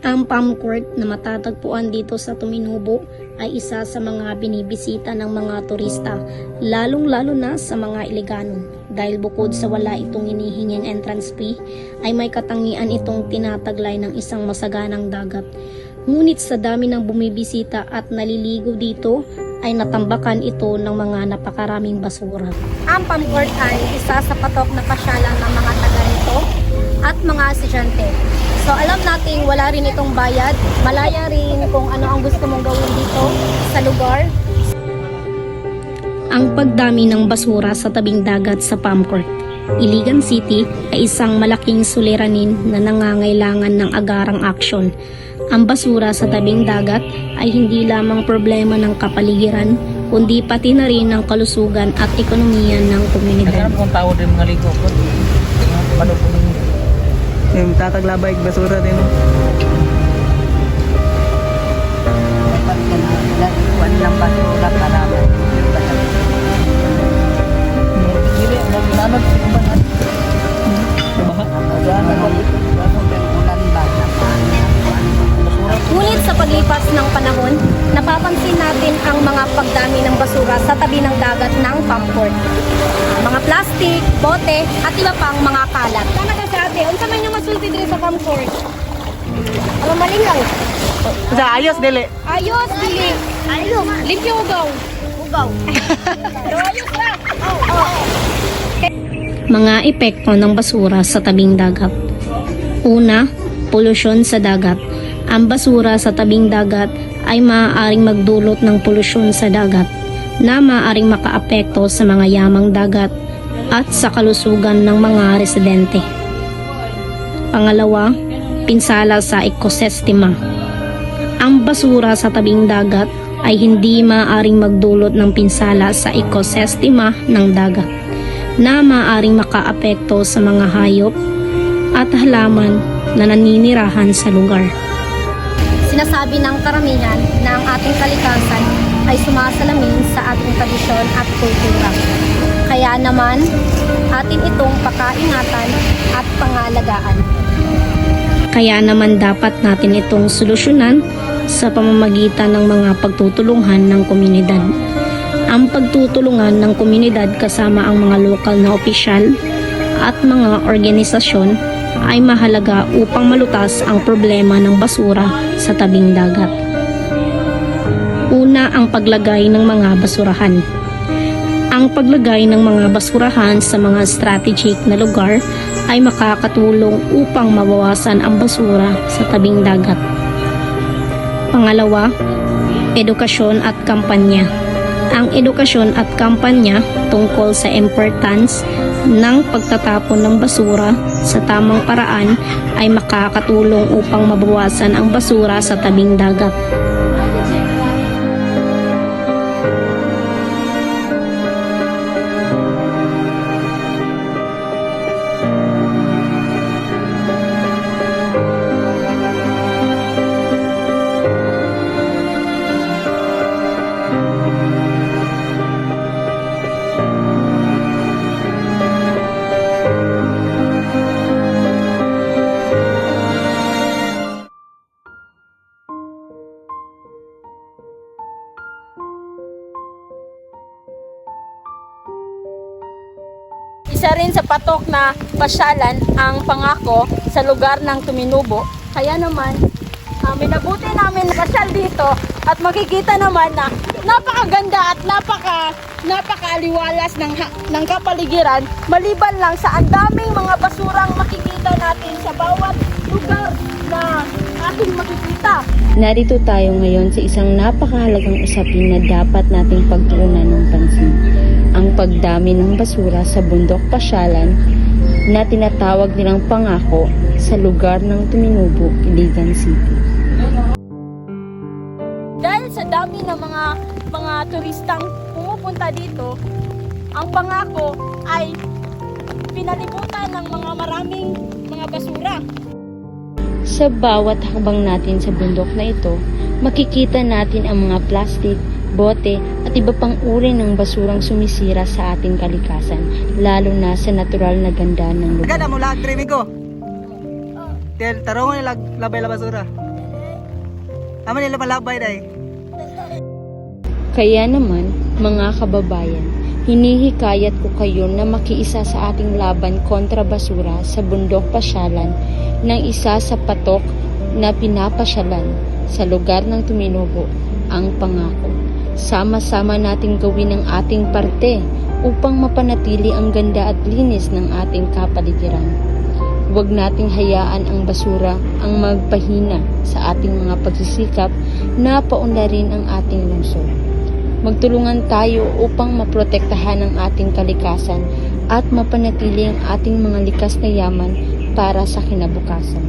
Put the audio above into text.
Ang palm court na matatagpuan dito sa Tuminubo ay isa sa mga binibisita ng mga turista, lalong-lalo na sa mga Iligano. Dahil bukod sa wala itong hinihinging entrance fee, ay may katangian itong tinataglay ng isang masaganang dagat. Ngunit sa dami ng bumibisita at naliligo dito, ay natambakan ito ng mga napakaraming basura. Ang palm court ay isa sa patok na pasyalan ng mga taga rito at mga estudyante. So alam nating wala rin itong bayad, malaya rin kung ano ang gusto mong gawin dito sa lugar. Ang pagdami ng basura sa tabing dagat sa palm court, Iligan City ay isang malaking suliranin na nangangailangan ng agarang aksyon. Ang basura sa tabing dagat ay hindi lamang problema ng kapaligiran, kundi pati na rin ng kalusugan at ekonomiya ng komunidad. Kung tao din mga ligo po, paano po yung tataglabay basura din. Dapat lang basura para hindi mo ginanod ba na? Ngunit sa paglipas ng panahon, napapansin natin ang mga pagdami ng basura sa tabi ng dagat ng palm court. Mga plastic, bote, at iba pang mga kalat. Sana ka sa ate, unsa man yung masulti dito sa palm court? Alam maling lang. Sa ayos dili. Ayos, dili. Ayos. Limpyo ugaw. Ugaw. Pero ayos na. Mga epekto ng basura sa tabing dagat. Una, polusyon sa dagat. Ang basura sa tabing dagat ay maaaring magdulot ng polusyon sa dagat na maaaring makaapekto sa mga yamang dagat at sa kalusugan ng mga residente. Pangalawa, pinsala sa ekosistema. Ang basura sa tabing dagat ay hindi maaaring magdulot ng pinsala sa ekosistema ng dagat na maaaring makaapekto sa mga hayop at halaman na naninirahan sa lugar. Sinasabi ng karamihan na ang ating kalikasan ay sumasalamin sa ating tradisyon at kultura. Kaya naman, atin itong pakaingatan at pangalagaan. Kaya naman dapat natin itong solusyonan sa pamamagitan ng mga pagtutulungan ng komunidad. Ang pagtutulungan ng komunidad kasama ang mga lokal na opisyal at mga organisasyon ay mahalaga upang malutas ang problema ng basura sa tabing dagat. Una, ang paglagay ng mga basurahan. Ang paglagay ng mga basurahan sa mga strategic na lugar ay makakatulong upang mabawasan ang basura sa tabing dagat. Pangalawa, edukasyon at kampanya. Ang edukasyon at kampanya tungkol sa importance ng pagtatapon ng basura sa tamang paraan ay makakatulong upang mabawasan ang basura sa tabing dagat. Isa rin sa patok na pasyalan ang Pangako sa lugar ng Tuminubo. Kaya naman, minabuti namin na pasyal dito at makikita naman na napakaganda at napakaaliwalas ng kapaligiran, maliban lang sa ang daming mga basurang makikita natin sa bawat lugar na ating makikita. Narito tayo ngayon sa isang napakahalagang usapin na dapat nating pagtuunan ng pansin. Ang pagdami ng basura sa bundok pasyalan na tinatawag nilang Pangako sa lugar ng Tuminubo, Iligan City. Dahil sa dami ng mga turistang pumupunta dito, ang Pangako ay pinalibutan ng mga maraming mga basura. Sa bawat hakbang natin sa bundok na ito, makikita natin ang mga plastic, bote at iba pang uri ng basurang sumisira sa ating kalikasan, lalo na sa natural na ganda ng lugar. Ganda mo lahat, Trimigo. tarungan nila labay la basura. Aman nila malabay day. Kaya naman, mga kababayan, hinihikayat ko kayo na makiisa sa ating laban kontra basura sa bundok pasyalan ng isa sa patok na pinapasyalan sa lugar ng Tuminubo, ang Pangako. Sama-sama nating gawin ang ating parte upang mapanatili ang ganda at linis ng ating kapaligiran. Huwag nating hayaan ang basura ang magpahina sa ating mga pagsisikap na paunlarin ang ating lungsod. Magtulungan tayo upang maprotektahan ang ating kalikasan at mapanatili ang ating mga likas na yaman para sa kinabukasan.